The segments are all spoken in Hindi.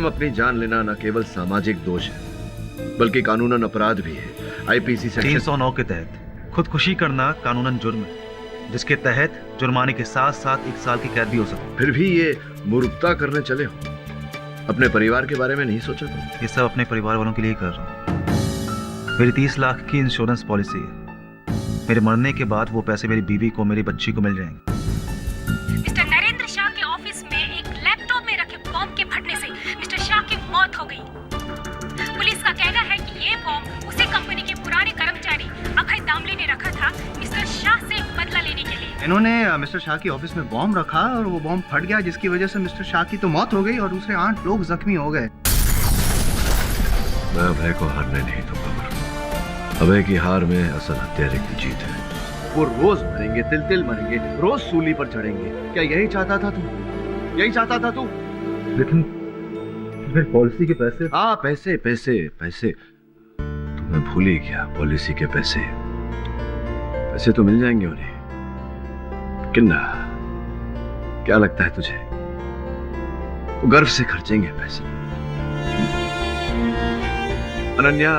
मैडम, अपनी जान लेना न केवल सामाजिक दोष है बल्कि कानूनन अपराध भी है। आईपीसी सेक्शन 309 के तहत खुदकुशी करना कानूनन जुर्म है, जिसके तहत जुर्माने के साथ साथ 1 साल की कैद भी हो सकती है। फिर भी ये मूर्खता करने चले हो, अपने परिवार के बारे में नहीं सोचा तुम? ये सब अपने परिवार वालों के लिए कर रहा हूँ। मेरी 30 लाख की इंश्योरेंस पॉलिसी है। मेरे मरने के बाद वो पैसे मेरी बीवी को, मेरी बच्ची को मिल जाएंगे। मिस्टर नरेंद्र शाह के ऑफिस में एक लैपटॉप में रखे बॉम्ब के फटने से मिस्टर शाह की मौत हो गई। पुलिस का कहना है कि ये बॉम्ब उसी कंपनी के पुराने कर्मचारी अभय दामले ने रखा था मिस्टर शाह से बदला लेने के लिए। इन्होंने मिस्टर शाह की ऑफिस में बॉम्ब रखा और वो बॉम्ब फट गया, जिसकी वजह से मिस्टर शाह की तो मौत हो गई और दूसरे 8 लोग जख्मी हो गए। मैं अभय को हारने नहीं दूंगा। अभय की हार में असल हत्यारे की जीत है। वो रोज मरेंगे, तिल तिल मरेंगे, रोज सूली पर चढ़ेंगे। क्या यही चाहता था तू? यही चाहता था तू? लेकिन फिर पॉलिसी के पैसे? हाँ, पैसे पैसे पैसे तुम्हें भूल ही गया। पॉलिसी के पैसे, पैसे तो मिल जाएंगे उन्हें, लेकिन क्या लगता है तुझे वो गर्व से खर्चेंगे पैसे? अनन्या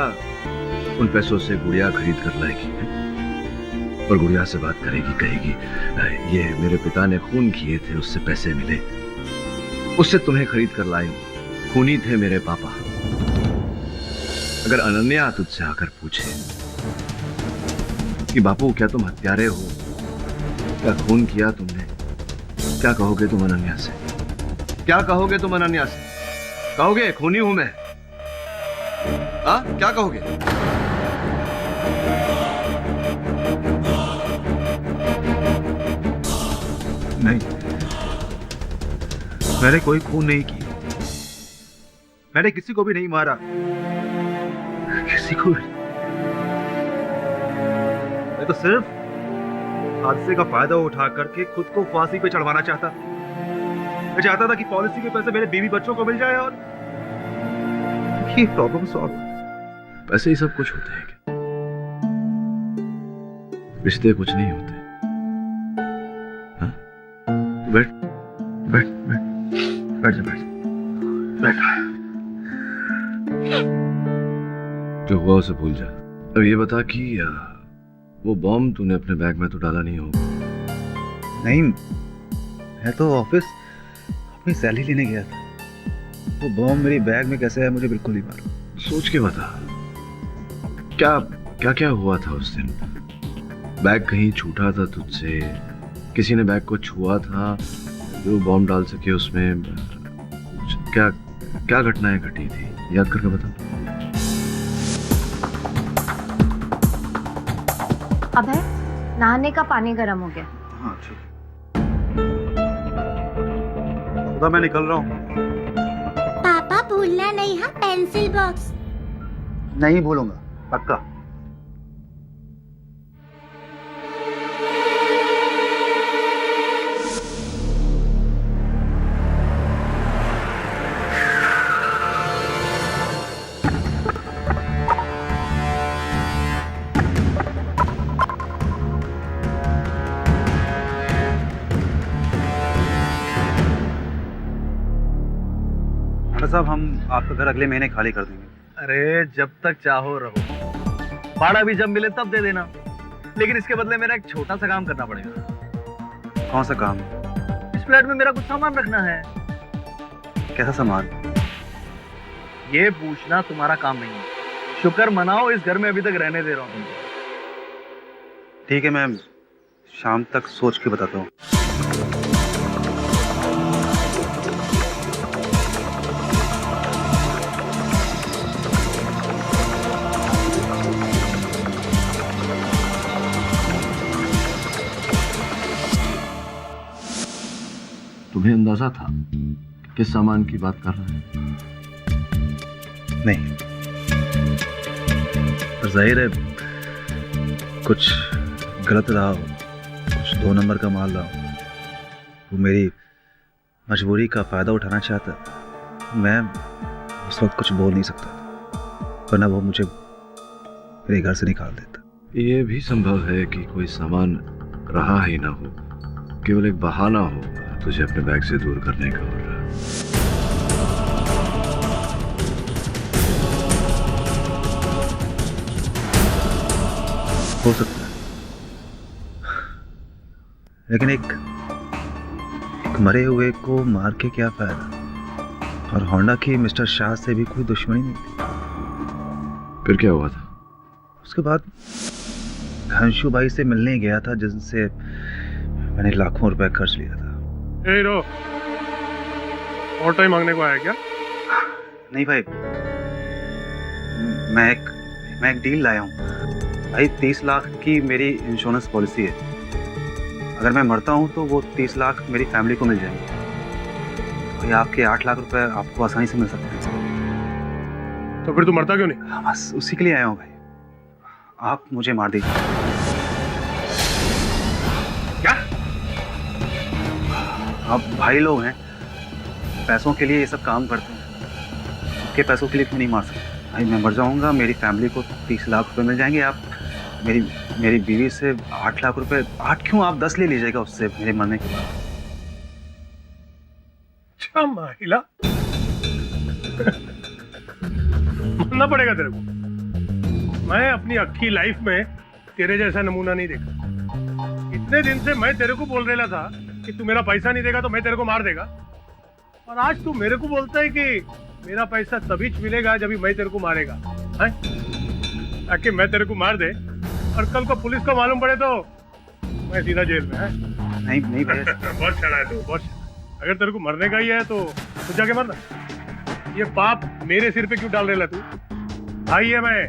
उन पैसों से गुड़िया खरीद कर लाएगी और गुड़िया से बात करेगी, कहेगी ये मेरे पिता ने खून किए थे, उससे पैसे मिले, उससे तुम्हें खरीद कर लाई हूं, खूनी थे मेरे पापा। अगर अनन्या तुझसे आकर पूछे कि बापू क्या तुम हत्यारे हो, क्या खून किया तुमने, क्या कहोगे तुम अनन्या से? क्या कहोगे तुम अनन्या से? कहोगे खूनी हूं मैं? हाँ, क्या कहोगे? नहीं, मैंने कोई खून नहीं की। मैंने किसी को भी नहीं मारा, किसी को भी। मैं तो सिर्फ हादसे का फायदा उठा करके खुद को फांसी पे चढ़वाना चाहता। मैं चाहता था कि पॉलिसी के पैसे मेरे बीवी बच्चों को मिल जाए और ये प्रॉब्लम सॉल्व। पैसे ही सब कुछ होते हैं क्या? रिश्ते कुछ नहीं होते। हाँ? बैठ बैठ बैठ बैठ जा, बैठ बैठ। जो हुआ उसे भूल जा। अब ये बता कि वो बॉम्ब तूने अपने बैग में तो डाला नहीं होगा? नहीं, मैं तो ऑफिस अपनी सैलरी लेने गया था। वो बॉम्ब मेरी बैग में कैसे है मुझे बिल्कुल नहीं मालूम। सोच के बता, क्या क्या क्या हुआ था उस दिन? बैग कहीं छूटा था तुझसे? किसी ने बैग को छुआ था जो बॉम्ब डाल सके उसमें? क्या क्या घटनाएं घटी थी, याद करके बता। अबे, नहाने का पानी गर्म हो गया। हाँ ठीक। मैं निकल रहा हूँ। पापा भूलना नहीं है पेंसिल बॉक्स। नहीं भूलूंगा, पक्का। साहब, हम आपका घर अगले महीने खाली कर देंगे। अरे जब तक चाहो रहो, भाड़ा भी जब मिले तब दे देना, लेकिन इसके बदले मेरा एक छोटा सा काम करना पड़ेगा। कौन सा काम? इस फ्लैट में मेरा कुछ सामान रखना है। कैसा सामान? ये पूछना तुम्हारा काम नहीं है। शुक्र मनाओ इस घर में अभी तक रहने दे रहा हूँ तुमको। ठीक है, मैं शाम तक सोच के बताता हूँ। तुम्हें अंदाजा था किस सामान की बात कर रहे हैं? नहीं, पर जाहिर है कुछ गलत रहा हो, कुछ 2 नंबर का माल रहा हो। वो मेरी मजबूरी का फायदा उठाना चाहता। मैं उस वक्त कुछ बोल नहीं सकता, वरना वो मुझे मेरे घर से निकाल देता। ये भी संभव है कि कोई सामान रहा ही ना हो, केवल एक बहाना हो तुझे अपने बैग से दूर करने का। हो सकता है, लेकिन एक मरे हुए को मार के क्या फायदा। और होंडा की मिस्टर शाह से भी कोई दुश्मनी नहीं थी। फिर क्या हुआ था? उसके बाद घनशू भाई से मिलने गया था, जिनसे मैंने लाखों रुपए खर्च लिया था। ए रो, और टाइम मांगने को आया क्या? नहीं भाई, मैं एक डील लाया हूँ भाई। 30 लाख की मेरी इंश्योरेंस पॉलिसी है। अगर मैं मरता हूँ तो वो 30 लाख मेरी फैमिली को मिल जाएंगे। और ये आपके 8 लाख रुपए आपको आसानी से मिल सकते हैं। तो फिर तू मरता क्यों नहीं? हाँ, बस उसी के लिए आया हूँ भाई। आप मुझे मार दीजिए। क्या? आप भाई लोग हैं, पैसों के लिए ये सब काम करते हैं। आपके पैसों के लिए क्यों नहीं मार सकते भाई? मैं मर जाऊंगा, मेरी फैमिली को 30 लाख रुपए मिल जाएंगे। आप मेरी बीवी से 8 लाख रुपए, 8 क्यों, आप 10 ले लीजिएगा उससे मेरे मरने के बाद। अच्छा महिला, मानना पड़ेगा तेरे को। मैं अपनी अक्खी लाइफ में तेरे जैसा नमूना नहीं देखा। इतने दिन से मैं तेरे को बोल रहा था कि तू मेरा पैसा नहीं देगा तो मैं तेरे को मार देगा, और आज तू मेरे को बोलता है कि मेरा पैसा तभी मिलेगा जब मैं तेरे को मारेगा, हैं? ताकि मैं तेरे को मार दे और कल को पुलिस को मालूम पड़े तो मैं सीधा जेल में है। नहीं भाई। बहुत शाना है तू, बहुत शाना। अगर तेरे को मरने का ही है तो तू जाके मरना। ये पाप मेरे सिर पे क्यों डाल रहा तू? भाई है मैं,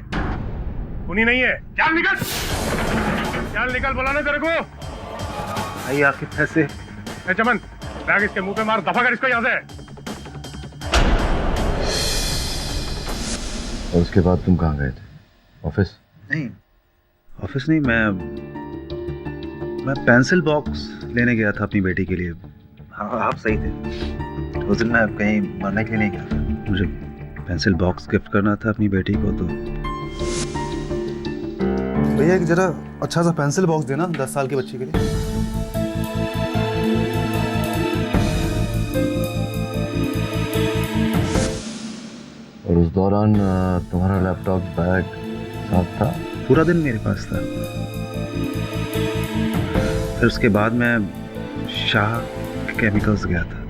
उन्हीं नहीं है। चल निकल बोला ना तेरे को। भाई आपके पैसे। चमन, बैग इसके मुंह पे मार, दफा कर इसको यहाँ से। और उसके बाद तुम कहाँ गए थे? ऑफिस? नहीं, ऑफिस नहीं, मैं पेंसिल बॉक्स लेने गया था अपनी बेटी के लिए। हाँ, आप सही थे। उस दिन मैं कहीं मरने के लिए नहीं गया था। मुझे पेंसिल बॉक्स गिफ्ट करना था अपनी बेटी को। तो भैया एक जरा अच्छा सा पेंसिल बॉक्स देना 10 साल की बच्ची के लिए। और उस दौरान तुम्हारा लैपटॉप, बैग साथ था? पूरा दिन मेरे पास था। फिर उसके बाद मैं शाह केमिकल्स गया था।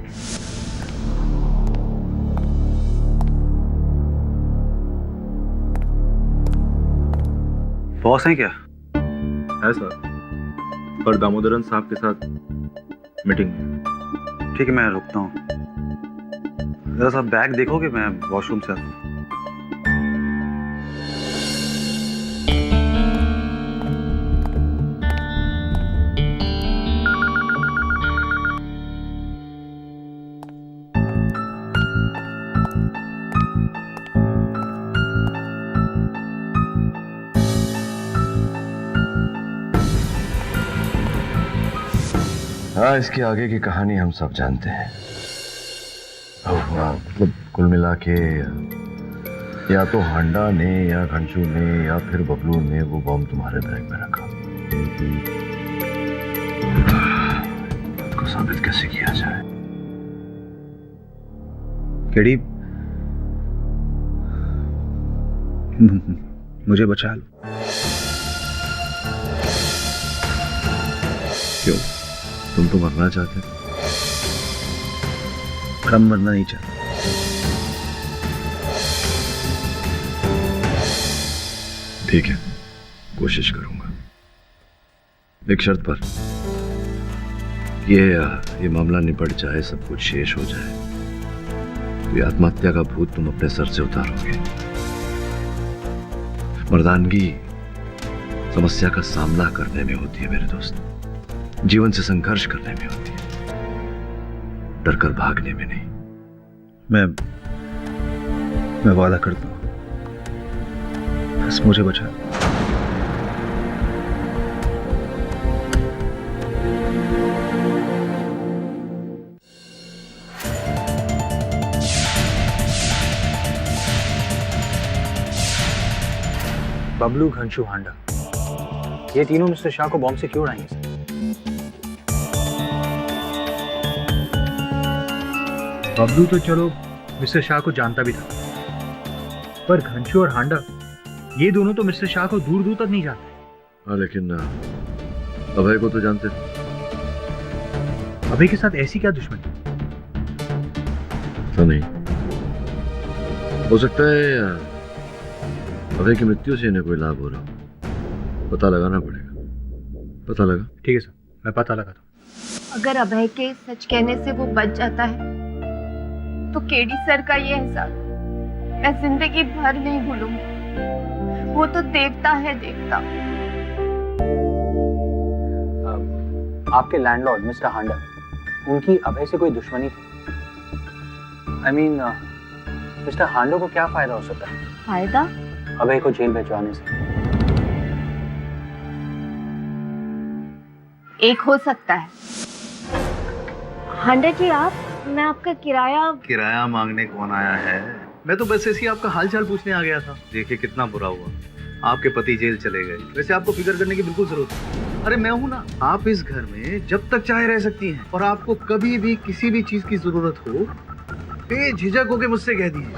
बॉस हैं क्या? है सर, पर दामोदरन साहब के साथ मीटिंग में। ठीक है, मैं रुकता हूँ। जरा सा बैग देखोगे? मैं वॉशरूम से आता हूँ। हाँ, इसके आगे की कहानी हम सब जानते हैं। मतलब कुल मिला के या तो होंडा ने या घनशू ने या फिर बबलू ने वो बम तुम्हारे बैग में रखा। इसको साबित कैसे किया जाए? केडी, मुझे बचा लो। क्यों? तुम तो मरना चाहते? हम मरना नहीं चाहते। ठीक है, कोशिश करूंगा, एक शर्त पर। ये मामला निपट जाए, सब कुछ शेष हो जाए, तो ये आत्महत्या का भूत तुम अपने सर से उतारोगे। मर्दानगी समस्या का सामना करने में होती है मेरे दोस्त, जीवन से संघर्ष करने में होती है, डरकर भागने में नहीं। मैं वादा करता हूं, बस मुझे बचा। बबलू, घनशू, हांडा, ये तीनों मिस्टर शाह को बॉम्ब से क्यों उड़ाएंगे? बबलू तो चलो मिस्टर शाह को जानता भी था, पर घनशू और हांडा, ये दोनों तो मिस्टर शाह को दूर दूर तक नहीं जानते। हाँ लेकिन अभय को तो जानते थे। अभय के साथ ऐसी क्या दुश्मनी? तो नहीं हो सकता है अभय की मृत्यु से इन्हें कोई लाभ हो रहा हो। पता लगाना पड़ेगा। पता लगा? ठीक है सर, मैं पता लगाता हूँ। अगर अभय के सच कहने से वो बच जाता है तो केडी सर का ये एहसास मैं जिंदगी भर नहीं भूलूंगी। वो तो देवता है, देवता। आपके लैंडलॉर्ड मिस्टर हांडा, उनकी अभय से कोई दुश्मनी थी? आई मीन मिस्टर हांडा को क्या फायदा हो सकता है फायदा? अभय को जेल भिजवाने से? एक हो सकता है। हांडा जी आप, मैं आपका किराया मांगने कौन आया है? मैं तो बस ऐसे ही आपका हालचाल पूछने आ गया था। देखिए कितना बुरा हुआ, आपके पति जेल चले गए। वैसे आपको फिक्र करने की बिल्कुल जरूरत नहीं। अरे मैं हूं ना। आप इस घर में जब तक चाहे रह सकती हैं, और आपको कभी भी किसी भी चीज की जरूरत हो बेझिझक होके मुझसे कह दीजिए।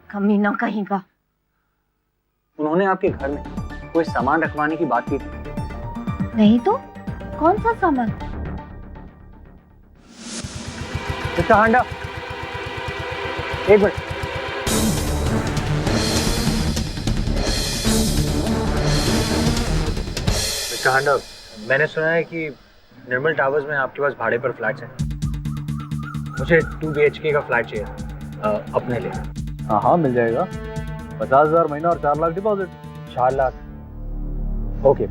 कमीना कहीं का। उन्होंने आपके घर में कोई सामान रखवाने की बात की थी? नहीं तो कौन सा सामान? मिस्टर हांडा, एक मिनट। मिस्टर हांडा, मैंने सुना है कि निर्मल टावर्स में आपके पास भाड़े पर फ्लैट्स हैं। मुझे 2 BHK का फ्लैट चाहिए अपने लिए। हाँ हाँ मिल जाएगा। 50,000 महीना और 4 लाख डिपॉजिट। 4 लाख? ओके,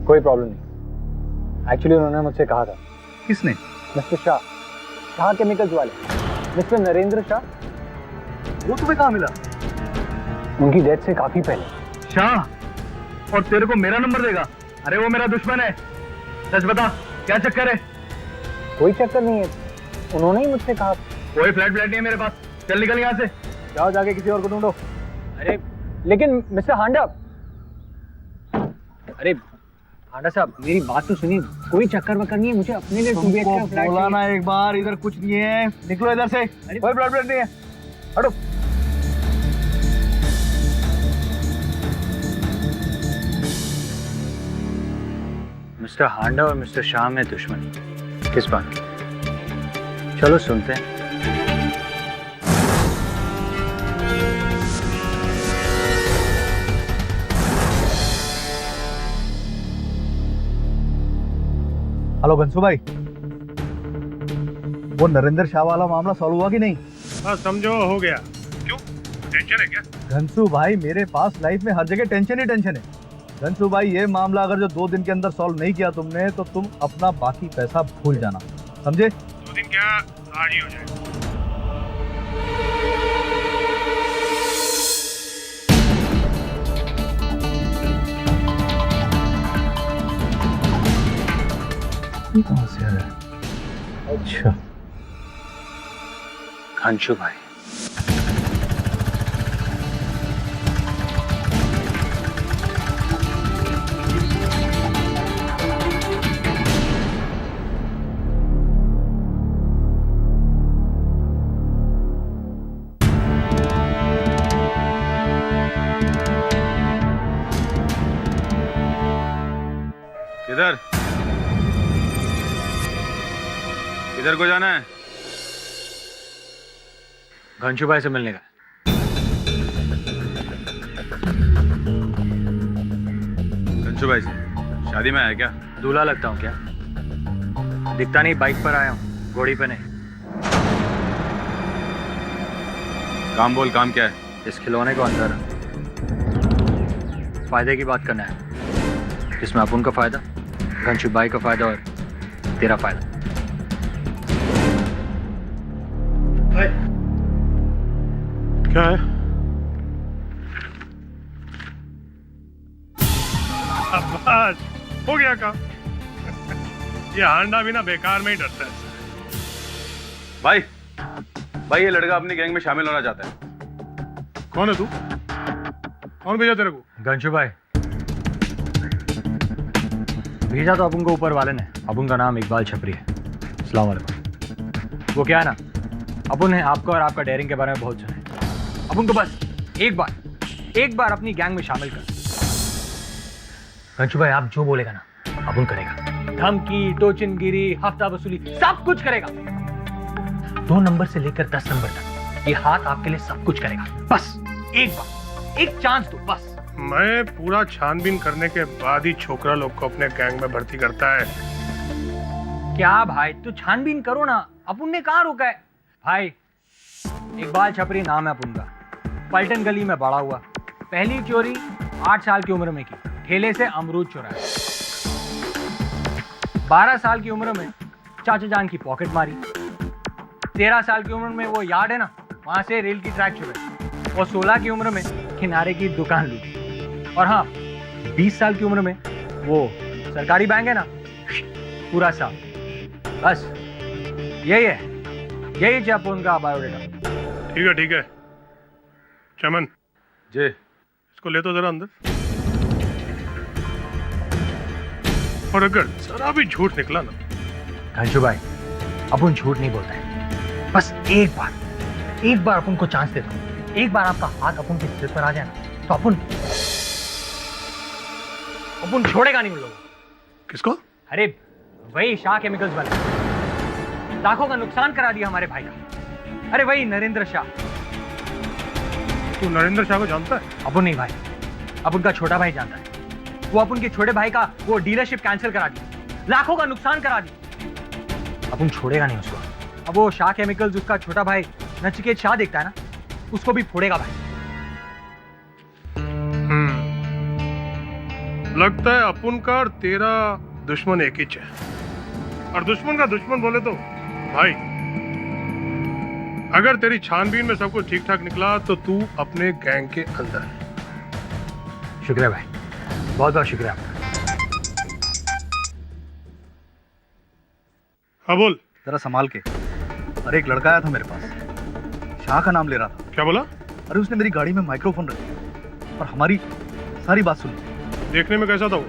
कोई प्रॉब्लम नहीं। एक्चुअली उन्होंने मुझसे कहा था। किसने? मिस्टर शाह, शाह केमिकल्स वाले, मिस्टर नरेंद्र शाह। वो तुम्हें कहाँ मिला? उनकी डेथ से काफी पहले। शाह, और तेरे को मेरा नंबर देगा? अरे वो मेरा दुश्मन है। सच बता, क्या चक्कर है? कोई चक्कर नहीं है, उन्होंने ही मुझसे कहा। कोई फ्लैट नहीं है मेरे पास। चल निकल यहाँ से। जाओ जाके किसी और को ढूंढो। अरे लेकिन मिस्टर हांडा, अरे हांडा साहब मेरी बात तो सुनिए। कोई चक्कर वक्कर नहीं है, मुझे अपने लिए 2 BHK का फ्लैट बोला ना एक बार, इधर कुछ नहीं है। निकलो इधर से। कोई फ्लैट नहीं है, हटो। मिस्टर हांडा और मिस्टर शाह में दुश्मनी किस बात की? चलो सुनते हैं। हेलो घनसू भाई, वो नरेंद्र शाह वाला मामला सॉल्व हुआ कि नहीं? हाँ समझो हो गया। क्यों, टेंशन है क्या? घनसू भाई मेरे पास लाइफ में हर जगह टेंशन ही टेंशन है। घनसू भाई ये मामला अगर जो 2 दिन के अंदर सॉल्व नहीं किया तुमने तो तुम अपना बाकी पैसा भूल जाना, समझे? 2 दिन क्या, आज ही हो जाएगा। कहाँ से आया? अच्छा घनशू भाई, किधर किधर को जाना है? घनशू भाई से मिलने का। घनशू भाई से शादी में आया क्या? दूल्हा लगता हूँ क्या? दिखता नहीं, बाइक पर आया हूँ, घोड़ी पे नहीं। काम बोल, काम क्या है? इस खिलौने को अंदर फायदे की बात करना है, जिसमें अपन का फायदा, घनशू भाई का फायदा और तेरा फायदा। क्या है? बस हो गया काम। ये हांडा भी ना बेकार में ही डरता है। भाई भाई ये लड़का अपनी गैंग में शामिल होना चाहता है। कौन है तू? कौन भेजा तेरे को? घनशू भाई भेजा तो अपन को ऊपर वाले ने। अपन का नाम इकबाल छपरी है। अस्सलाम वालेकुम। वो क्या है ना, अपन ने आपका और आपका डेयरिंग के बारे में बहुत सुना है। अब उनको बस एक बार अपनी गैंग में शामिल कर। रंजू भाई आप जो बोलेगा ना अब उन करेगा। धमकी, टोचनगिरी, हफ्ता वसूली सब कुछ करेगा। 2 नंबर से लेकर 10 नंबर तक ये हाथ आपके लिए सब कुछ करेगा। बस एक बार एक चांस दो बस। मैं पूरा छानबीन करने के बाद ही छोकरा लोग को अपने गैंग में भर्ती करता है। क्या भाई तू छानबीन करो ना, अपुन ने कहाँ रोका है। भाई इकबाल छपरी नाम है अपुन का, पलटन गली में बड़ा हुआ। पहली चोरी 8 साल की उम्र में की, ठेले से अमरूद चुराया। 12 साल की उम्र में चाचा जान की पॉकेट मारी। 13 साल की उम्र में वो यार्ड है ना, वहां से रेल की ट्रैक चुराई। और 16 की उम्र में किनारे की दुकान लूटी। और हाँ 20 साल की उम्र में वो सरकारी बैंक है ना, पूरा साल। बस यही जब उनका बायोडेटा। ठीक है चमन जी इसको ले तो जरा अंदर। और अगर जरा भी झूठ निकला ना। घंशु भाई अपन झूठ नहीं बोलते हैं, बस एक बार अपन को चांस दे दो। एक बार आपका हाथ अपन के सिर पर आ जाए ना तो अपन छोड़ेगा नहीं उन लोगों को। किसको? अरे वही शाह केमिकल्स वाले, लाखों का नुकसान करा दिया हमारे भाई का। अरे वही नरेंद्र शाह। तू नरेंद्र शाह को जानता है? अपन नहीं भाई, अब उनका छोटा भाई जानता है। वो अपन के छोटे भाई का वो डीलरशिप कैंसिल करा दी, लाखों का नुकसान करा दी। अपन छोड़ेगा नहीं उसको। अब वो शाह केमिकल्स उसका छोटा भाई नचिकेत शाह देखता है ना, उसको भी फोड़ेगा भाई। लगता है अपुन का और तेरा दुश्मन एक ही है। और दुश्मन का दुश्मन बोले तो भाई, अगर तेरी छानबीन में सब कुछ ठीक ठाक निकला तो तू अपने गैंग के अंदर है। शुक्रिया भाई, बहुत बहुत शुक्रिया। हाँ बोल। जरा संभाल के। अरे एक लड़का आया था मेरे पास, शाह का नाम ले रहा था। क्या बोला? अरे उसने मेरी गाड़ी में माइक्रोफोन रखी और हमारी सारी बात सुनी। देखने में कैसा था वो?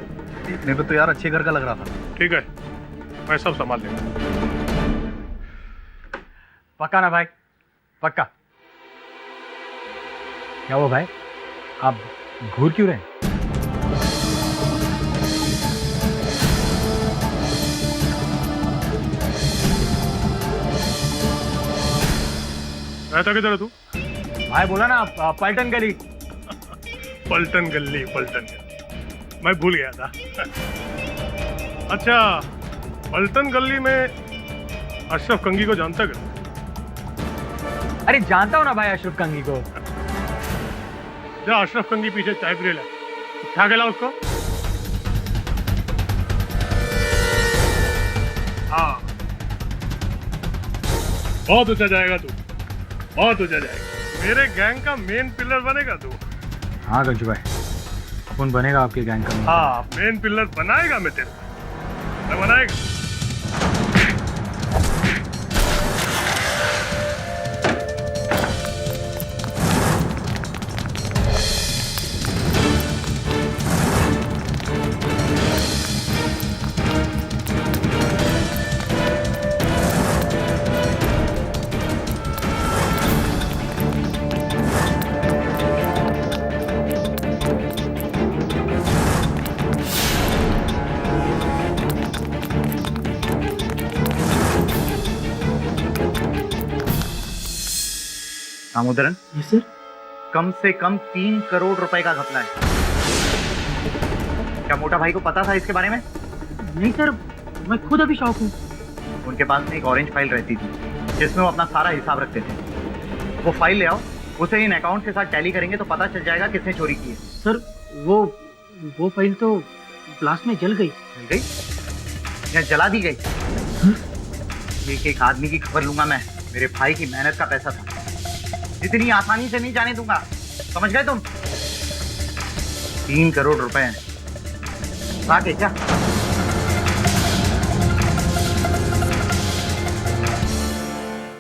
देखने में तो यार अच्छे घर का लग रहा था। ठीक है, मैं सब संभाल लेंगे। पक्का ना भाई? पक्का। क्या हुआ भाई, आप घूर क्यों रहे? रहता किधर है तू? भाई बोला ना पलटन गली। पलटन गली। मैं भूल गया था। अच्छा, पलटन गली में अशरफ कंगी को जानता क्या? अरे जानता हूँ ना भाई अशरफ कंगी को। जा अशरफ कंगी पीछे चाय पी ले, उठा के ला उसको। हाँ बहुत ऊंचा जाएगा तू, बहुत ऊंचा जाएगा। मेरे गैंग का मेन पिलर बनेगा तू। हाँ गंजू भाई, अपन बनेगा आपके गैंग का। हाँ मेन पिलर बनाएगा मैं तेरे, मैं बनाएगा। दामोदरन। Yes sir. कम से कम 3 करोड़ रुपए का घपला है। क्या मोटा भाई को पता था इसके बारे में? नहीं सर, मैं खुद अभी शौक हूँ। उनके पास में एक ऑरेंज फाइल रहती थी जिसमें वो अपना सारा हिसाब रखते थे। वो फाइल ले आओ, उसे इन अकाउंट के साथ टैली करेंगे तो पता चल जाएगा किसने चोरी की है। सर वो फाइल तो ब्लास्ट में जल गई। जल गई या जला दी गई? एक एक आदमी की खबर लूंगा मैं। मेरे भाई की मेहनत का पैसा था, इतनी आसानी से नहीं जाने दूंगा। समझ गए तुम? 3 करोड़ रुपए हैं। आगे क्या?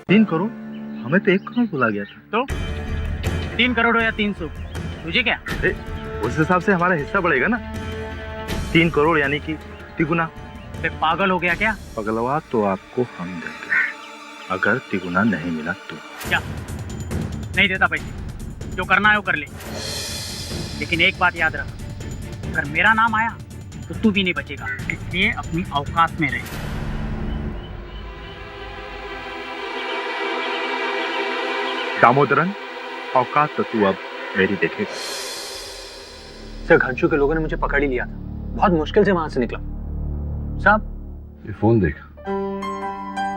तीन करोड़? हमें तो 1 करोड़ बोला गया था। तो 3 करोड़ हो या 300, तुझे क्या? उस हिसाब से हमारा हिस्सा बढ़ेगा ना। 3 करोड़ यानी कि तिगुना। पागल हो गया क्या? पगलवा तो आपको हम देंगे, अगर तिगुना नहीं मिला तो। क्या नहीं देता पैसे? जो करना है वो कर ले, लेकिन एक बात याद रख, अगर मेरा नाम आया तो तू भी नहीं बचेगा, इसलिए अपनी औकात में रहे। दामोदरन, औकात तो तू अब मेरी देखेगा। सर, घनशू के लोगों ने मुझे पकड़ ही लिया था, बहुत मुश्किल से वहां से निकला। साहब, ये फोन देख,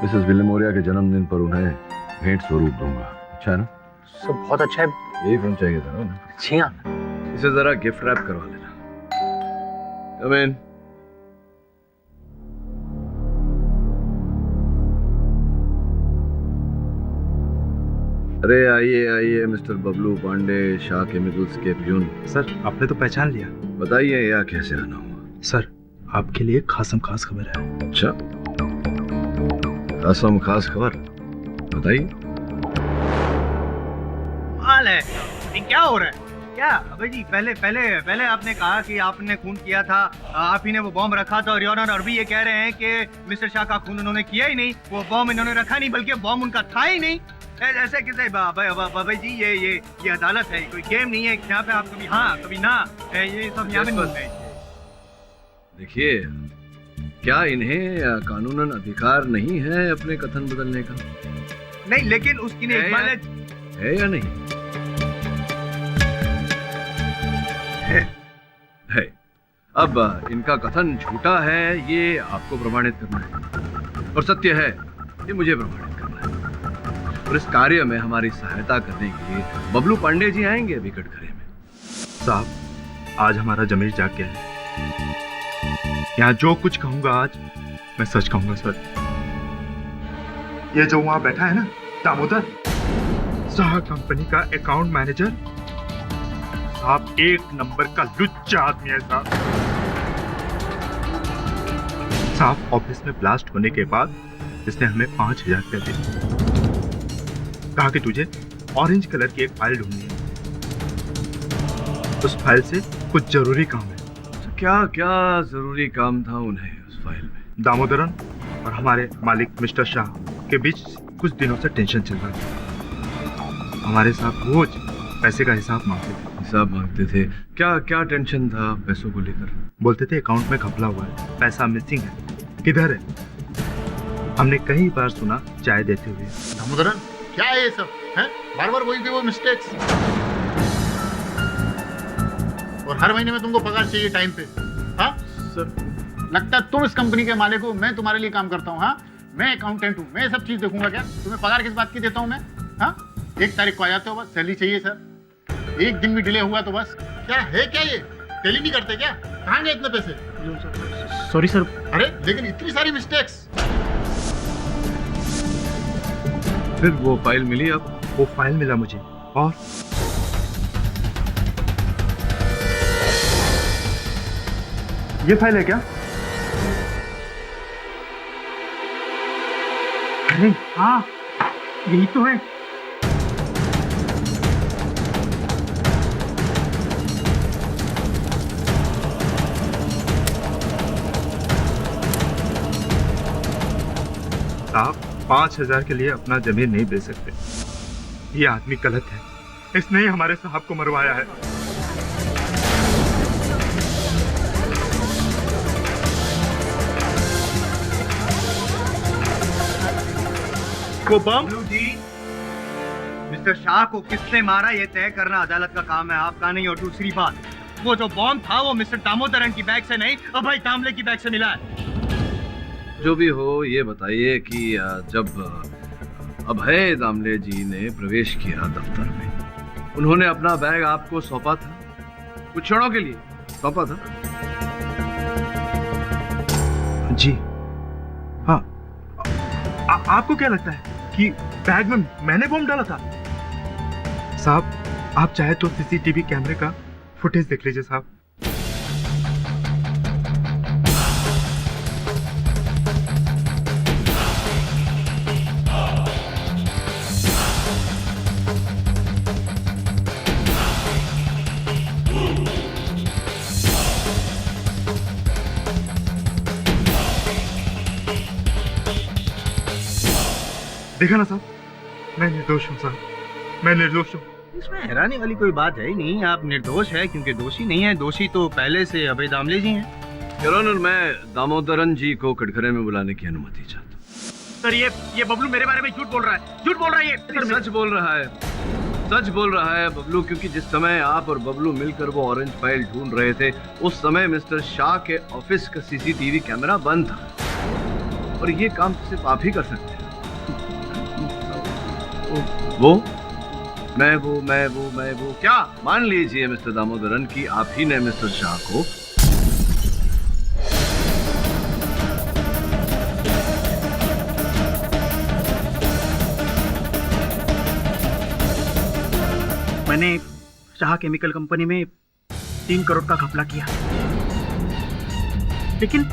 मिसेस विलियमोरिया के जन्मदिन पर उन्हें भेंट स्वरूप दूंगा। अच्छा है ना? सब बहुत अच्छा है। यही फोन चाहिए था ना? जी हाँ। इसे जरा गिफ्ट रैप करवा लेना। Come in. अरे आइए आइए मिस्टर बबलू पांडे, शाह केमिकल्स के प्यून। सर, आपने तो पहचान लिया। बताइए या कैसे आना हुआ? सर, आपके लिए खासम खास खबर है। अच्छा, खासम खास खबर, बताइए। हाल है, क्या हो रहा है? क्या अबे जी, पहले आपने कहा कि आपने खून किया था, आप ही ने वो बॉम्ब रखा था, और योर ऑनर अभी ये कह रहे हैं कि मिस्टर शाह का खून उन्होंने किया ही नहीं, वो बॉम्ब इन्होंने रखा नहीं, बल्कि बॉम्ब उनका था ही नहीं। ऐसे कैसे? बाबा जी, ये अदालत है, कोई गेम नहीं है यहाँ पे आप कभी हाँ कभी ना, ये सब यहाँ पे नहीं होता है। देखिए, क्या इन्हें कानूनन अधिकार नहीं है अपने कथन बदलने का? नहीं, लेकिन उसकी ने है या नहीं? है। अब इनका कथन झूठा है, ये आपको प्रमाणित करना है, और सत्य है, ये मुझे प्रमाणित करना है। और इस कार्य में हमारी सहायता करने के लिए बबलू पांडे जी आएंगे अभी कटघरे में। साहब, आज हमारा जमीर जाग गया है। यहाँ जो कुछ कहूंगा आज, मैं सच कहूंगा सर। ये जो वहां बैठा है ना, दामोदर, शाह कंपनी का अकाउंट मैनेजर साहब, एक नंबर का लुच्चा आदमी है साहब। साहब, ऑफिस में ब्लास्ट होने के बाद इसने हमें 5,000 रुपया दिया, कहा कि तुझे ऑरेंज कलर की एक फाइल ढूंढनी है, उस फाइल से कुछ जरूरी काम है। तो क्या क्या जरूरी काम था उन्हें उस फाइल में? दामोदरन और हमारे मालिक मिस्टर शाह के बीच कुछ दिनों से टेंशन चल रहा था। हमारे साथ रोज पैसे का हिसाब मांगते थे। क्या क्या टेंशन था पैसों को लेकर? बोलते थे अकाउंट में घपला हुआ है, पैसा मिसिंग है, किधर है? हमने कई बार सुना चाय देते हुए। दामोदरन, क्या है ये सब? हैं? बार बार वही के वो मिस्टेक्स, और हर महीने में तुमको पगार चाहिए टाइम पे। हाँ सर, लगता है तुम इस कंपनी के मालिक हो, मैं तुम्हारे लिए काम करता हूँ। हाँ, मैं अकाउंटेंट हूँ, मैं सब चीज देखूंगा। क्या तुम्हें पगार किस बात की देता हूँ मैं? हाँ, 1 तारीख को आ जाते हो, बस सैलरी चाहिए सर। एक दिन भी डिले हुआ तो बस। क्या है, क्या ये टेली नहीं करते क्या? कहाँ गए इतने पैसे? Sorry sir. अरे लेकिन इतनी सारी मिस्टेक्स। फिर वो फाइल मिली? अब वो फाइल मिला मुझे, और ये फाइल है क्या? अरे हाँ, यही तो है। साहब, 5,000 के लिए अपना जमीन नहीं बेच सकते। ये आदमी गलत है, इसने ही हमारे साहब को मरवाया है। वो बम जी, मिस्टर शाह को किसने मारा ये तय करना अदालत का काम है, आपका नहीं। और दूसरी बात, वो जो बॉम्ब था वो मिस्टर दामोदरन की बैग से नहीं, अभय दामले की बैग से मिला है। जो भी हो, ये बताइए कि जब अभय दामले जी ने प्रवेश किया दफ्तर में, उन्होंने अपना बैग आपको सौंपा था? कुछ क्षणों के लिए सौंपा था? जी हाँ। आपको क्या लगता है कि बैग में मैंने बॉम्ब डाला था? साहब, आप चाहे तो सीसीटीवी कैमरे का फुटेज देख लीजिए साहब। देखा ना साहब, मैं निर्दोष हूँ साहब, मैं निर्दोष हूँ। इसमें हैरानी वाली कोई बात है ही नहीं। आप निर्दोष है क्योंकि दोषी नहीं है। दोषी तो पहले से अभय दामले जी हैं। योर ऑनर, मैं दामोदरन जी को कटघरे में बुलाने की अनुमति चाहता हूँ। सर ये बबलू मेरे बारे में झूठ बोल रहा है, झूठ बोल रहा है ये। सच बोल रहा है, सच बोल रहा है बबलू, क्योंकि जिस समय आप और बबलू मिलकर वो ऑरेंज फाइल ढूंढ रहे थे उस समय मिस्टर शाह के ऑफिस का सीसीटीवी कैमरा बंद था और ये काम सिर्फ आप ही कर सकते हैं। मैं वो क्या मान लीजिए मिस्टर दामोदरन कि आप ही ने मिस्टर शाह को मैंने शाह केमिकल कंपनी में 3 करोड़ का घपला किया, लेकिन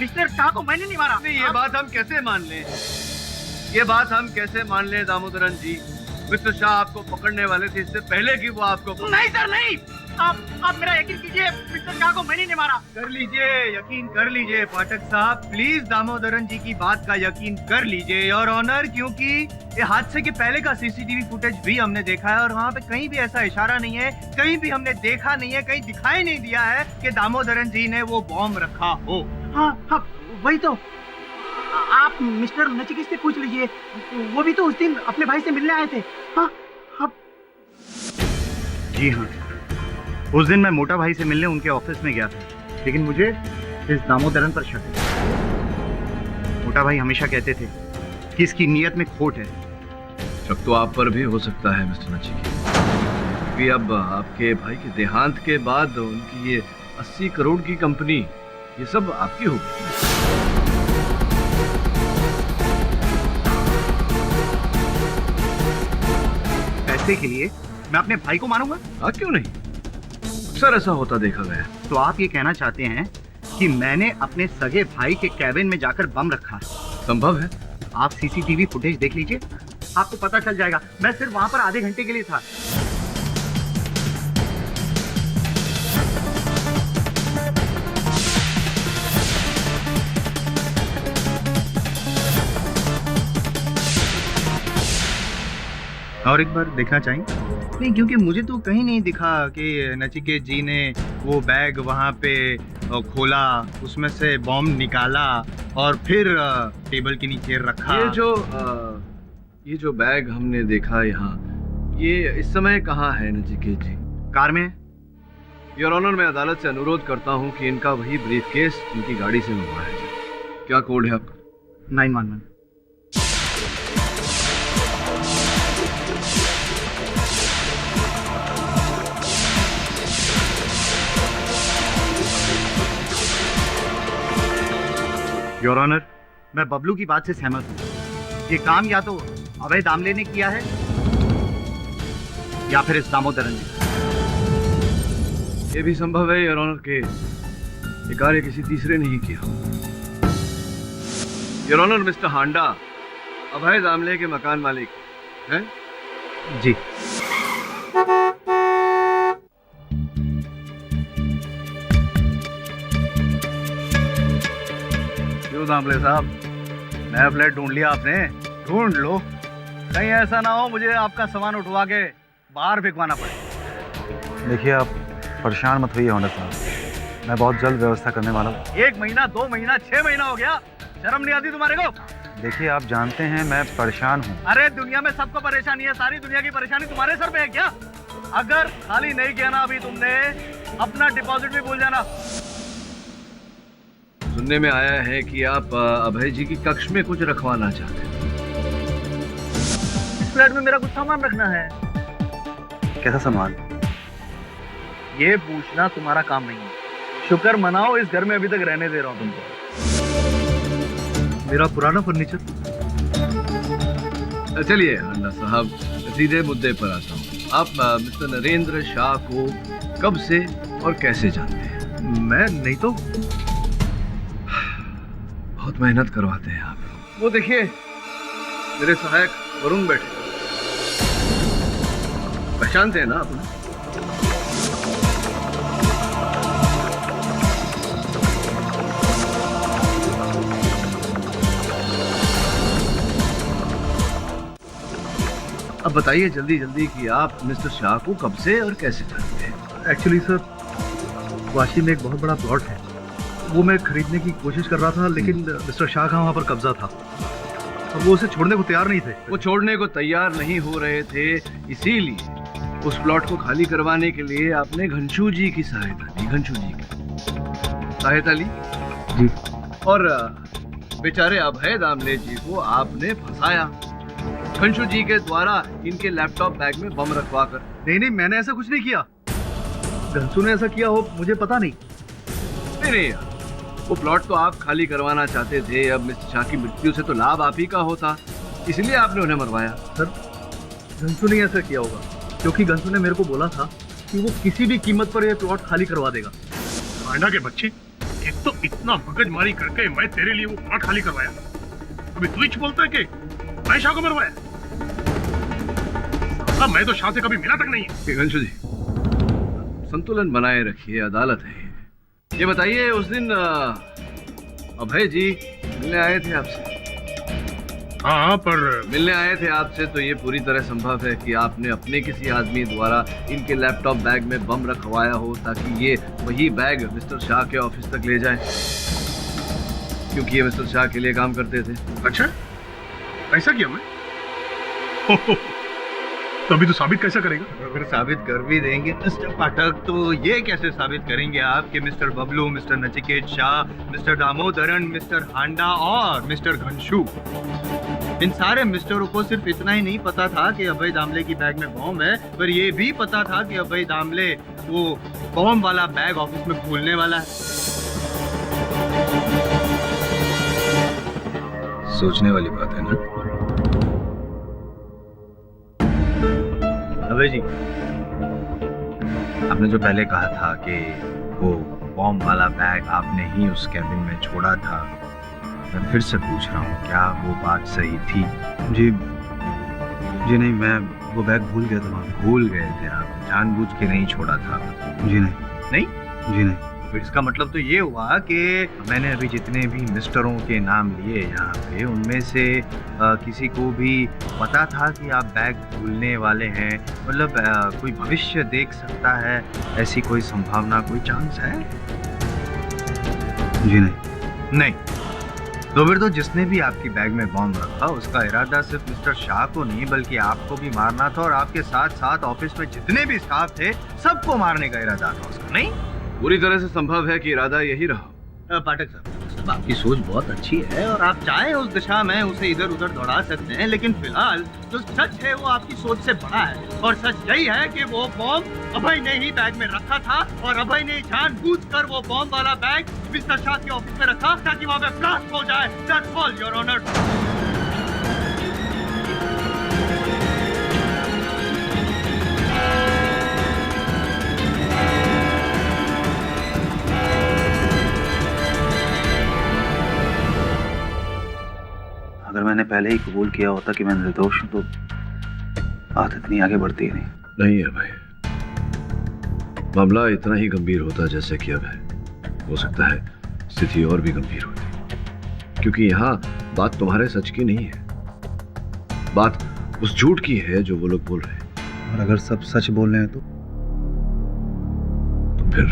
मिस्टर शाह को मैंने नहीं मारा। ये बात हम कैसे मान लें? ये बात हम कैसे मान लें दामोदरन जी? मिस्टर शाह आपको पकड़ने वाले थे इससे पहले कि वो आपको नहीं सर नहीं, आप मेरा यकीन कीजिए, मिस्टर शाह को मैंने नहीं मारा। कर लीजिए, यकीन कर लीजिए पाठक साहब, प्लीज दामोदरन जी की बात का यकीन कर लीजिए योर ऑनर, क्योंकि ये हादसे के पहले का सीसीटीवी फुटेज भी हमने देखा है और वहाँ पे कहीं भी ऐसा इशारा नहीं है, कहीं भी हमने देखा नहीं है, कहीं दिखाई नहीं दिया है कि दामोदरन जी ने वो बॉम्ब रखा हो। हाँ वही तो, आप मिस्टर नचिकेत से पूछ लीजिए, वो भी तो उस दिन अपने भाई से मिलने आए थे। हाँ जी हाँ, उस दिन मैं मोटा भाई से मिलने उनके ऑफिस में गया था, लेकिन मुझे इस दामोदरन पर शक है। मोटा भाई हमेशा कहते थे कि इसकी नीयत में खोट है। शक तो आप पर भी हो सकता है मिस्टर नचिकेत, क्योंकि अब आपके भाई के देहांत के बाद उनकी ये 80 करोड़ की कंपनी ये सब आपकी होगी। पैसे के लिए मैं अपने भाई को मारूंगा? हाँ क्यों नहीं, अक्सर ऐसा होता देखा गया है। तो आप ये कहना चाहते हैं कि मैंने अपने सगे भाई के कैबिन में जाकर बम रखा है? संभव है। आप सीसीटीवी फुटेज देख लीजिए, आपको पता चल जाएगा। मैं सिर्फ वहां पर आधे घंटे के लिए था। और एक बार देखना चाहिए? नहीं, क्योंकि मुझे तो कहीं नहीं दिखा कि नचिकेत जी ने वो बैग वहाँ पे खोला, उसमें से बॉम्ब निकाला और फिर टेबल के नीचे रखा। ये जो बैग हमने देखा यहाँ, ये इस समय कहाँ है नचिकेत जी? कार में। योर ऑनर, मैं अदालत से अनुरोध करता हूँ कि इनका वही ब्रीफकेस इनकी गाड़ी से मंगवाया जाए। क्या कोड है आपका? 911। योर ऑनर, मैं बबलू की बात से सहमत हूँ। ये काम या तो अभय दामले ने किया है या फिर इस दामोदरन ने। ये भी संभव है योर ऑनर के ये कार्य किसी तीसरे ने ही किया। योर ऑनर, मिस्टर हांडा अभय दामले के मकान मालिक हैं? जी। दामले साहब, नया फ्लैट ढूंढ लिया आपने? ढूंढ लो, कहीं ऐसा ना हो मुझे आपका सामान उठवा के बाहर फेंकवाना पड़े। देखिए, आप परेशान मत होइए ऑनर साहब, मैं बहुत जल्द व्यवस्था करने वाला हूँ। 1 महीना, 2 महीना, 6 महीना हो गया, शर्म नहीं आती तुम्हारे को? देखिए, आप जानते हैं मैं परेशान हूँ। अरे दुनिया में सबको परेशानी है, सारी दुनिया की परेशानी तुम्हारे सर पे है क्या? अगर खाली नहीं किया ना अभी तुमने, अपना डिपॉजिट भी भूल जाना। सुनने में आया है कि आप अभय जी की कक्ष में कुछ रखवाना चाहते हैं। इस फ्लैट में मेरा कुछ सामान रखना है। कैसा सामान? ये पूछना तुम्हारा काम नहीं है। शुक्र मनाओ इस घर में अभी तक रहने दे रहा हूँ तुमको। मेरा पुराना फर्नीचर। चलिए हांडा साहब, सीधे मुद्दे पर आता हूँ। आप मिस्टर नरेंद्र शाह को कब से और कैसे जानते हैं? मैं नहीं तो। बहुत मेहनत करवाते हैं आप। वो देखिए, मेरे सहायक वरुण बैठे, पहचानते हैं ना आप? अब बताइए जल्दी जल्दी कि आप मिस्टर शाह को कब से और कैसे जानते हैं? एक्चुअली सर, वाशी में एक बहुत बड़ा प्लॉट है, वो मैं खरीदने की कोशिश कर रहा था, लेकिन मिस्टर शाह का वहाँ पर कब्जा था और वो उसे छोड़ने को तैयार नहीं थे। वो छोड़ने को तैयार नहीं हो रहे थे, इसीलिए उस प्लॉट को खाली करवाने के लिए आपने घनशू जी की सहायता ली। घनशू जी की सहायता ली जी। और बेचारे अभय दामले जी को आपने फंसाया घनशू जी के द्वारा इनके लैपटॉप बैग में बम रखवा कर। नहीं, मैंने ऐसा कुछ नहीं किया। घनशू ने ऐसा किया हो मुझे पता नहीं। नहीं यार, वो प्लॉट तो आप खाली करवाना चाहते थे। अब मिस्टर शाह की मृत्यु से तो लाभ आप ही का होता, इसलिए आपने उन्हें मरवाया। सर, घनशू ने ऐसा किया होगा क्योंकि घनशू ने मेरे को बोला था कि वो किसी भी कीमत पर यह प्लॉट खाली करवा देगा। आंडा के बच्चे, एक तो इतना मगजमारी करके मैं तेरे लिए वो प्लॉट खाली करवाया, अभी तू ही बोलता है कि मैं शाह को मरवाया। अब मैं तो शाह से कभी मिला तक नहीं है। घनशू जी, संतुलन बनाए रखिए, अदालत है। ये बताइए, उस दिन अभय जी मिलने आए थे आपसे? हाँ, पर मिलने आए थे आपसे तो ये पूरी तरह संभव है कि आपने अपने किसी आदमी द्वारा इनके लैपटॉप बैग में बम रखवाया हो ताकि ये वही बैग मिस्टर शाह के ऑफिस तक ले जाए, क्योंकि ये मिस्टर शाह के लिए काम करते थे। अच्छा, ऐसा किया मैं? तो अभी तो साबित कैसा करेगा? अगर साबित कर भी देंगे मिस्टर पाठक, तो ये कैसे साबित करेंगे आप कि mister Bablu, mister Nachiket Shah, mister Damodaran, mister Handa और मिस्टर घनशू, इन सारे मिस्टरों को सिर्फ इतना ही नहीं पता था कि अभय दामले की बैग में बॉम्ब है, पर ये भी पता था कि अभय दामले वो बॉम्ब वाला बैग ऑफिस में खोलने वाला है। सोचने वाली बात है ना। अभय जी, आपने जो पहले कहा था कि वो बॉम्ब वाला बैग आपने ही उस कैबिन में छोड़ा था, मैं फिर से पूछ रहा हूँ, क्या वो बात सही थी? जी नहीं, मैं वो बैग भूल गया था वहाँ पे। भूल गए थे आप? जानबूझ के नहीं छोड़ा था? जी नहीं। नहीं? जी नहीं। फिर इसका मतलब तो ये हुआ कि मैंने अभी जितने भी मिस्टरों के नाम लिए यहाँ पे, उनमें से किसी को भी पता था कि आप बैग भूलने वाले हैं? मतलब कोई भविष्य देख सकता है, ऐसी कोई संभावना, कोई चांस है? जी नहीं। नहीं। तो फिर तो जिसने भी आपकी बैग में बॉम्ब रखा, उसका इरादा सिर्फ मिस्टर शाह को नहीं बल्कि आपको भी मारना था, और आपके साथ साथ ऑफिस में जितने भी स्टाफ थे सबको मारने का इरादा था उसका, नहीं? पूरी तरह से संभव है कि इरादा यही रहा। पाठक साहब, आपकी सोच बहुत अच्छी है और आप चाहें उस दिशा में उसे इधर उधर दौड़ा सकते हैं, लेकिन फिलहाल जो सच है वो आपकी सोच से बड़ा है। और सच यही है कि वो बॉम्ब अभय ने ही बैग में रखा था और अभय ने जानबूझकर वो बॉम्ब वाला बैग मिस्टर शाह के ऑफिस में रखा ताकि वहाँ पे ब्लास्ट हो जाए। That's all your honour. अगर मैंने पहले ही कबूल किया होता कि मैं निर्दोष हूं तो बात इतनी आगे बढ़ती ही नहीं। नहीं है भाई, मामला इतना ही गंभीर होता जैसे कि अब है। हो सकता है स्थिति और भी गंभीर होती, क्योंकि यहाँ बात तुम्हारे सच की नहीं है, बात उस झूठ की है जो वो लोग बोल रहे हैं। और अगर सब सच बोल रहे हैं तो फिर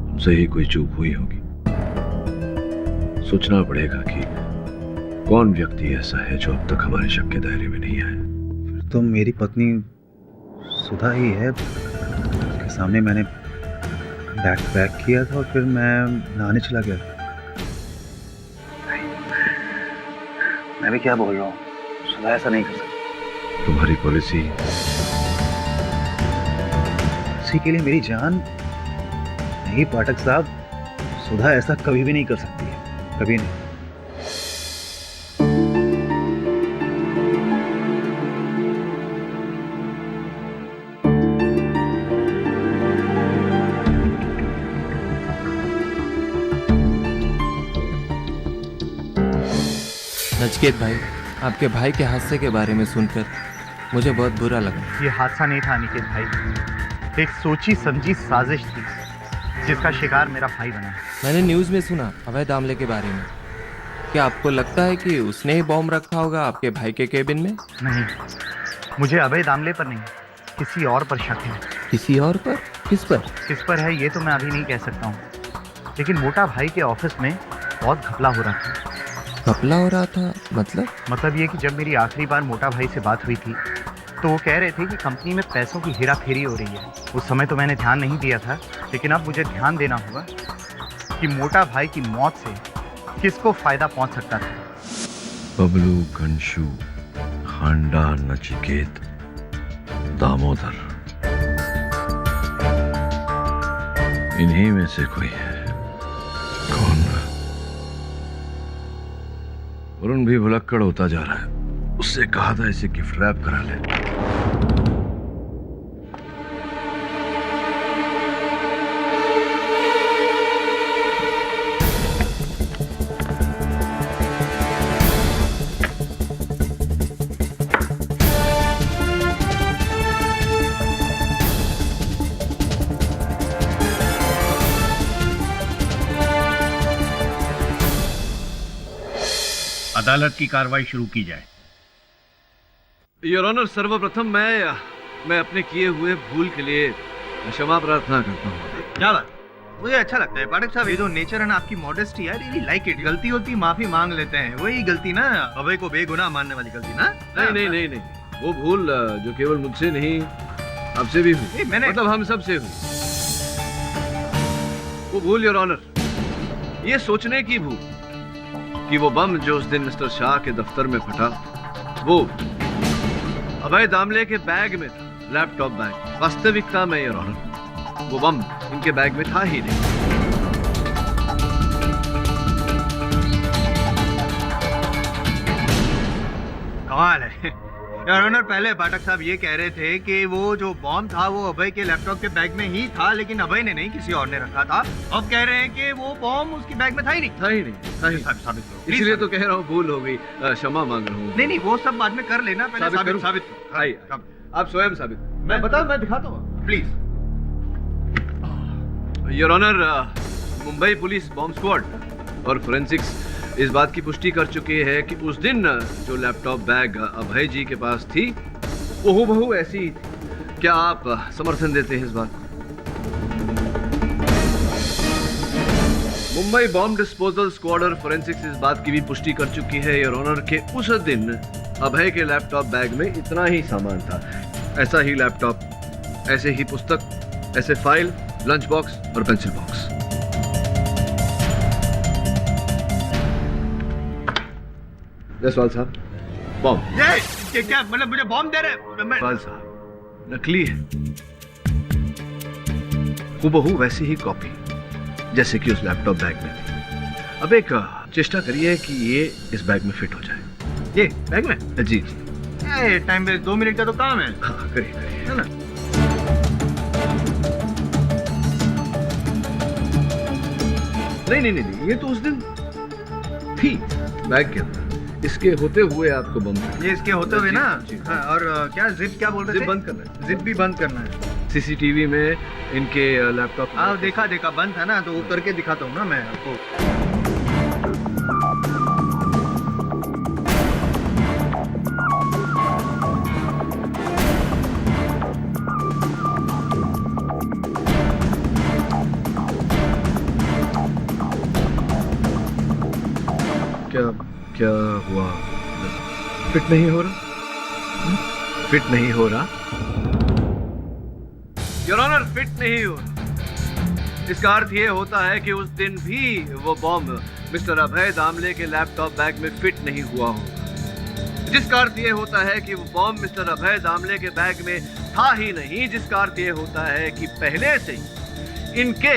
हमसे ही कोई चूक हुई होगी। सोचना पड़ेगा कि कौन व्यक्ति ऐसा है जो अब तक हमारे शक के दायरे में नहीं आया। फिर तो मेरी पत्नी सुधा ही है, उसके सामने मैंने बैग पैक किया था और फिर मैं नहाने चला गया। मैं भी क्या बोल रहा हूँ, सुधा ऐसा नहीं कर सकती। तुम्हारी पॉलिसी इसी के लिए मेरी जान नहीं पाठक साहब, सुधा ऐसा कभी भी नहीं कर सकती है, कभी नहीं। नचिकेत भाई, आपके भाई के हादसे के बारे में सुनकर मुझे बहुत बुरा लगा। ये हादसा नहीं था अनिकेत भाई, एक सोची समझी साजिश थी जिसका शिकार मेरा भाई बना। मैंने न्यूज़ में सुना अभय दामले के बारे में। क्या आपको लगता है कि उसने ही बॉम्ब रखा होगा आपके भाई के केबिन में? नहीं, मुझे अभय दामले पर नहीं, किसी और पर शक है। किसी और पर? किस पर? किस पर है ये तो मैं अभी नहीं कह सकता हूँ, लेकिन मोटा भाई के ऑफिस में बहुत घपला हो रहा था। घपला हो रहा था मतलब ये कि जब मेरी आखिरी बार मोटा भाई से बात हुई थी तो वो कह रहे थे कि कंपनी में पैसों की हेरा फेरी हो रही है। उस समय तो मैंने ध्यान नहीं दिया था, लेकिन अब मुझे ध्यान देना होगा कि मोटा भाई की मौत से किसको फायदा पहुंच सकता था। बबलू, कंशु, खांडा, नचिकेत, दामोदर, इन्हीं में से कोई है। कौन? वरुण भी भुलक्कड़ होता जा रहा है। उससे कहा था इसे गिफ्ट रैप करा ले। अदालत की कार्रवाई शुरू की जाए। योर ऑनर, सर्वप्रथम मैं अपने किए हुए भूल के लिए क्षमा प्रार्थना करता हूँ। क्या बात, मुझे अच्छा लगता है पाठक साहब, ये जो नेचर है ना आपकी, मॉडेस्टी है, रियली लाइक इट। गलती होती माफी मांग लेते हैं, वही गलती ना, अभय को बेगुनाह मानने वाली गलती ना। नहीं, वो भूल जो केवल मुझसे नहीं आपसे भी हुई, मतलब हम सब से हुई। वो भूल योर ऑनर, ये सोचने की भूल कि वो बम जो उस दिन मिस्टर शाह के दफ्तर में फटा वो अभय दामले के बैग में था, लैपटॉप बैग। वास्तविकता में योर ऑनर, वो बम इनके बैग में था ही नहीं। कमाल है योर ऑनर। पहले पाठक साहब ये कह रहे थे कि वो जो बॉम्ब था वो अभय के लैपटॉप के बैग में ही था, लेकिन अभय ने नहीं, किसी और ने रखा था। अब कह रहे हैं कि वो बॉम्ब उसके बैग में था ही नहीं। साबित करो। इसलिए तो कह रहा हूँ भूल हो गई, क्षमा मांग रहा हूँ। नहीं, वो सब बाद में कर लेना, पहले साबित करो। आप स्वयं साबित। मैं दिखाता हूँ please. Your honour, Mumbai police bomb squad और फोरेंसिक्स इस बात की पुष्टि कर चुके हैं कि उस दिन जो लैपटॉप बैग अभय जी के पास थी वो हूबहू ऐसी ही थी। क्या आप समर्थन देते हैं इस बात को? मुंबई बॉम्ब डिस्पोजल स्क्वाड और फोरेंसिक्स इस बात की भी पुष्टि कर चुकी है योर ऑनर के उस दिन अभय के लैपटॉप बैग में इतना ही सामान था। ऐसा ही लैपटॉप, ऐसे ही पुस्तक, ऐसे फाइल, लंच बॉक्स और पेंसिल बॉक्स। जसवाल साहब, बॉम्ब। ये क्या मतलब, मुझे बॉम्ब दे रहे? जसवाल साहब, नकली है, हूबहू वैसी ही कॉपी जैसे कि उस लैपटॉप बैग में थी। अब एक चेष्टा करिए कि ये इस बैग में फिट हो जाए। ये बैग में? जी। टाइम वेस्ट, 2 मिनट का तो काम है। हाँ, करिए है ना। नहीं, ये तो उस दिन थी बैग के अंदर। इसके होते हुए आपको बम, ये इसके होते हुए ना। हाँ, और क्या जिप, क्या बोल रहे थे? जिप बंद करना है। जिप भी बंद करना है। सीसीटीवी में इनके लैपटॉप। हाँ, देखा बंद था ना, तो वो करके दिखाता हूँ ना मैं आपको। क्या हुआ? फिट नहीं हो रहा? फिट नहीं हो रहा योर ऑनर, फिट नहीं हो रहा। इसका अर्थ ये होता है कि उस दिन भी वो बॉम्ब मिस्टर अभय दामले के लैपटॉप बैग में फिट नहीं हुआ होगा, जिसका अर्थ ये होता है कि वो बॉम्ब मिस्टर अभय दामले के बैग में था ही नहीं, जिसका अर्थ ये होता है कि पहले से ही इनके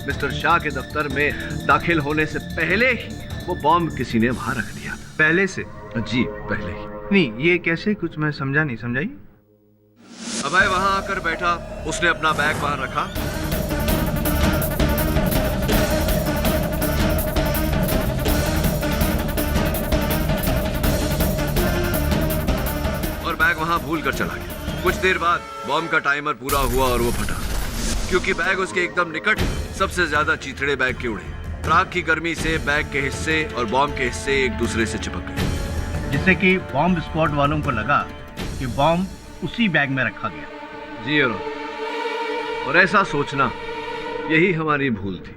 मिस्टर शाह के दफ्तर में दाखिल होने से पहले ही वो बॉम्ब किसी ने वहां रख दिया था। पहले से? जी, पहले ही। नहीं, ये कैसे? कुछ मैं समझा नहीं, समझाई। अभय वहां आकर बैठा, उसने अपना बैग वहां रखा, और बैग वहां भूल कर चला गया। कुछ देर बाद बॉम्ब का टाइमर पूरा हुआ और वो फटा, क्योंकि बैग उसके एकदम निकट सबसे ज्यादा चीथड़े बैग के उड़े। राख की गर्मी से बैग के हिस्से और बॉम्ब के हिस्से एक दूसरे से चिपक गए, जिससे कि बॉम्ब स्क्वाड वालों को लगा कि बॉम्ब उसी बैग में रखा गया। जी और ऐसा सोचना यही हमारी भूल थी।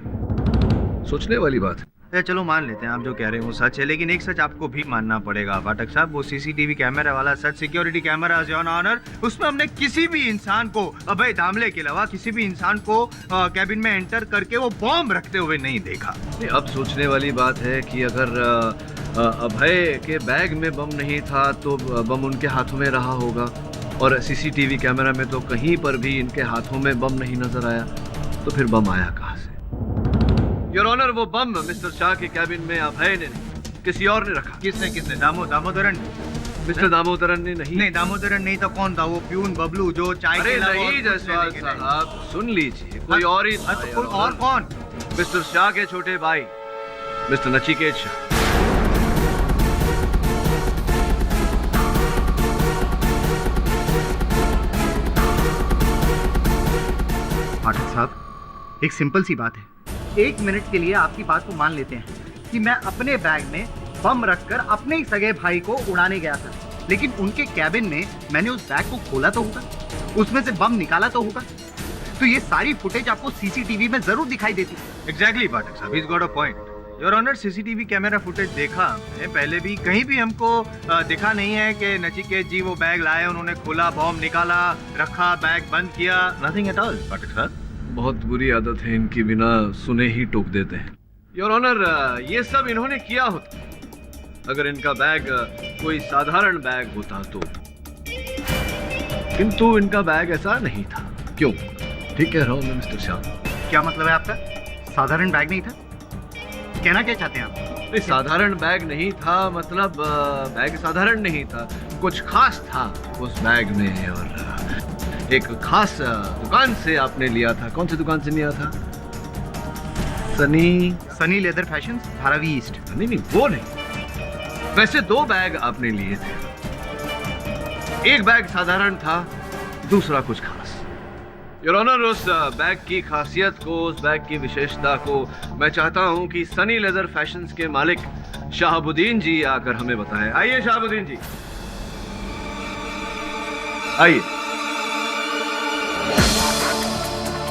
सोचने वाली बात है। चलो मान लेते हैं आप जो कह रहे हो सच है, लेकिन एक सच आपको भी मानना पड़ेगा पाठक साहब, वो सीसीटीवी कैमरा वाला सच सिक्योरिटी कैमरा योर ऑनर, उसमें हमने किसी भी इंसान को, अभय दामले के अलावा किसी भी इंसान को कैबिन में एंटर करके वो बॉम्ब रखते हुए नहीं देखा। अब सोचने वाली बात है कि अगर अभय के बैग में बम नहीं था तो बम उनके हाथों में रहा होगा, और सीसीटीवी कैमरा में तो कहीं पर भी इनके हाथों में बम नहीं नजर आया, तो फिर बम आया कहाँ से? योर ऑनर, वो बम मिस्टर शाह के कैबिन में अभय ने नहीं, किसी और ने रखा। किसने? दामोदरन? मिस्टर दामोदरन ने नहीं दामोदरन नहीं तो कौन था? वो प्यून बबलू जो चाय अरे नहीं जायसवाल साहब, सुन लीजिए, कोई और ही था। कोई और कौन? मिस्टर शाह के छोटे भाई मिस्टर नचिकेत शाह। पाठक साहब, एक सिंपल सी बात है, 1 मिनट के लिए आपकी बात को मान लेते हैं कि मैं अपने बैग में बम रखकर अपने ही सगे भाई को उड़ाने गया था, लेकिन उनके कैबिन में मैंने उस बैग को खोला तो होगा, उसमें से बम निकाला तो होगा, तो ये सारी फुटेज आपको सीसीटीवी में जरूर दिखाई देती। एग्जैक्टली पाठक साहब, he's got a point. Your honour, CCTV camera footage देखा हमने पहले भी, कहीं भी हमको दिखा नहीं है कि नचिकेत जी वो बैग लाए, उन्होंने खोला, बॉम्ब निकाला, रखा, बैग बंद किया, नथिंग एट ऑल। पाठक साहब, बहुत बुरी आदत है इनकी, बिना सुने ही टोक देते हैं। योर ऑनर, ये सब इन्होंने किया होता अगर इनका बैग कोई साधारण बैग होता तो, किंतु इनका बैग ऐसा नहीं था। क्यों? ठीक कह रहा हूँ मैं मिस्टर शाह। क्या मतलब है आपका? साधारण बैग नहीं था? कहना क्या चाहते हैं आप? साधारण बैग नहीं था मतलब बैग साधारण नहीं था, कुछ खास था उस बैग में, और एक खास दुकान से आपने लिया था। कौन सी दुकान से लिया था? Sunny leather fashion, Dharavi east. नहीं, वो नहीं। वैसे 2 बैग आपने लिए थे, एक बैग साधारण था, दूसरा कुछ खास। योर ऑनर, उस बैग की खासियत को, उस बैग की विशेषता को मैं चाहता हूं कि सनी लेदर फैशंस के मालिक शहाबुद्दीन जी आकर हमें बताएं। आइए शहाबुद्दीन जी, आइए।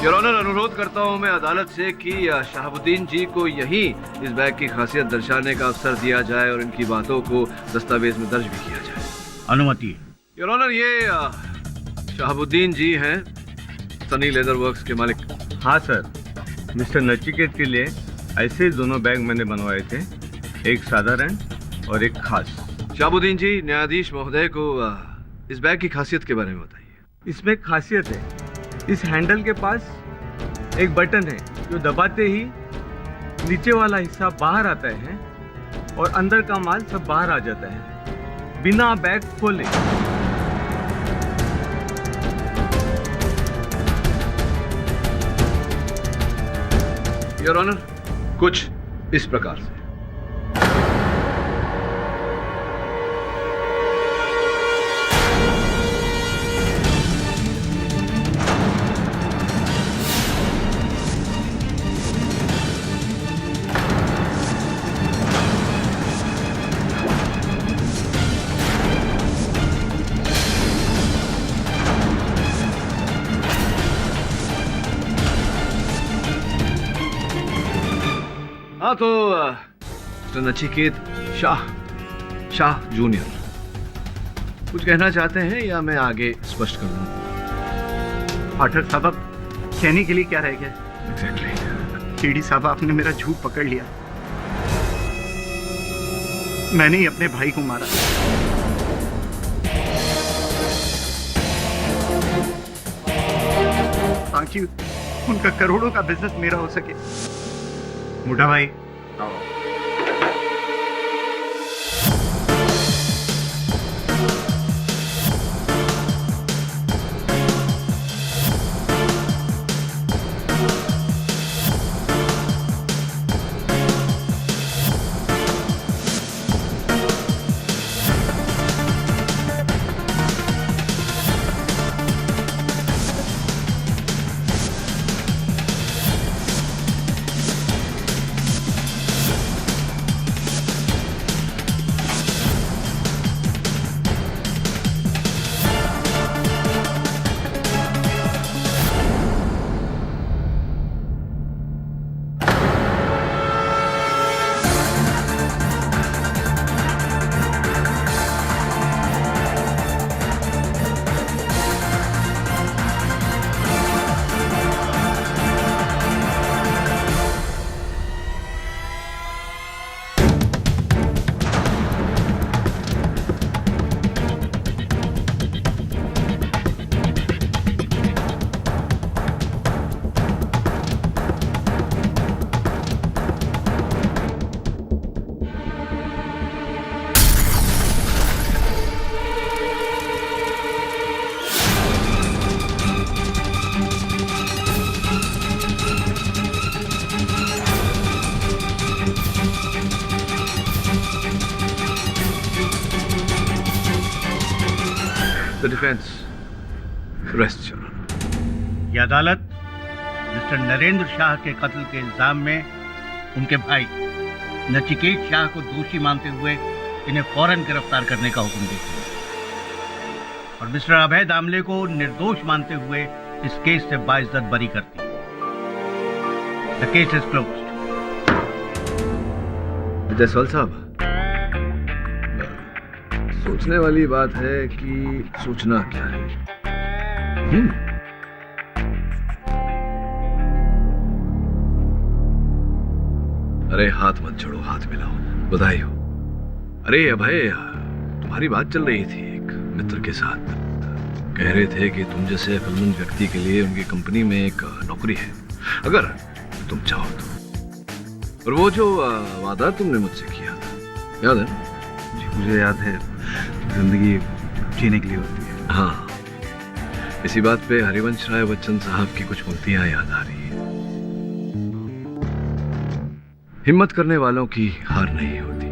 योर ऑनर, अनुरोध करता हूं मैं अदालत से कि शहाबुद्दीन जी को यही इस बैग की खासियत दर्शाने का अवसर दिया जाए और इनकी बातों को दस्तावेज में दर्ज भी किया जाए। अनुमति। योर ऑनर, ये शहाबुद्दीन जी हैं, सनी लेदर वर्क्स के मालिक। हाँ सर, मिस्टर नचिकेत के लिए ऐसे दोनों बैग मैंने बनवाए थे, एक साधारण और एक खास। शहाबुद्दीन जी, न्यायाधीश महोदय को इस बैग की खासियत के बारे में बताइए। इसमें एक खासियत है, इस हैंडल के पास एक बटन है जो दबाते ही नीचे वाला हिस्सा बाहर आता है और अंदर का माल सब बाहर आ जाता है बिना बैग खोले। योर ऑनर, कुछ इस प्रकार से। हाँ तो मिस्टर नचिकेत शाह जूनियर, कुछ कहना चाहते हैं या मैं आगे स्पष्ट कर दूं? पाठक साहब, कहने के लिए क्या रह गया? एग्जैक्टली। केडी साहब, आपने मेरा झूठ पकड़ लिया, मैंने ही अपने भाई को मारा। ताकि उनका करोड़ों का बिजनेस मेरा हो सके। मोटा भाई, मिस्टर डिफेंस, रेस्ट योर। ये अदालत मिस्टर नरेंद्र शाह के कत्ल के इल्जाम में उनके भाई नचिकेत शाह को दोषी मानते हुए इन्हें फौरन गिरफ्तार करने का हुक्म देती है और मिस्टर अभय दामले को निर्दोष मानते हुए इस केस से बाइज्जत बरी करती है। The case is closed. Jaiswal साहब, सोचने वाली बात है कि सोचना क्या है। अरे हाथ मत जोड़ो, हाथ मिलाओ, बधाई हो। अरे अभय, तुम्हारी बात चल रही थी एक मित्र के साथ, कह रहे थे कि तुम जैसे अक्लमंद व्यक्ति के लिए उनकी कंपनी में एक नौकरी है, अगर तुम चाहो तो। और वो जो वादा तुमने मुझसे किया था, याद है? जी मुझे याद है, जिंदगी जीने के लिए होती है। हाँ, इसी बात पे हरिवंश राय बच्चन साहब की कुछ पंक्तियां याद आ रही है। हिम्मत करने वालों की हार नहीं होती,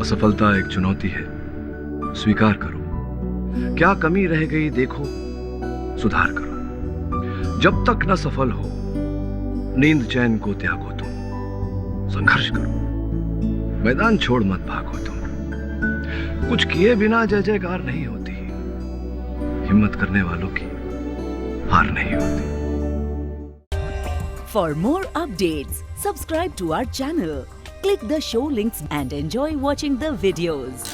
असफलता एक चुनौती है, स्वीकार करो। क्या कमी रह गई देखो, सुधार करो। जब तक न सफल हो, नींद चैन को त्यागो तुम, संघर्ष करो, मैदान छोड़ मत भागो तुम। कुछ किए बिना जय जयकार नहीं होती, हिम्मत करने वालों की हार नहीं होती। For more updates, subscribe to our channel, click the show links and enjoy watching the videos.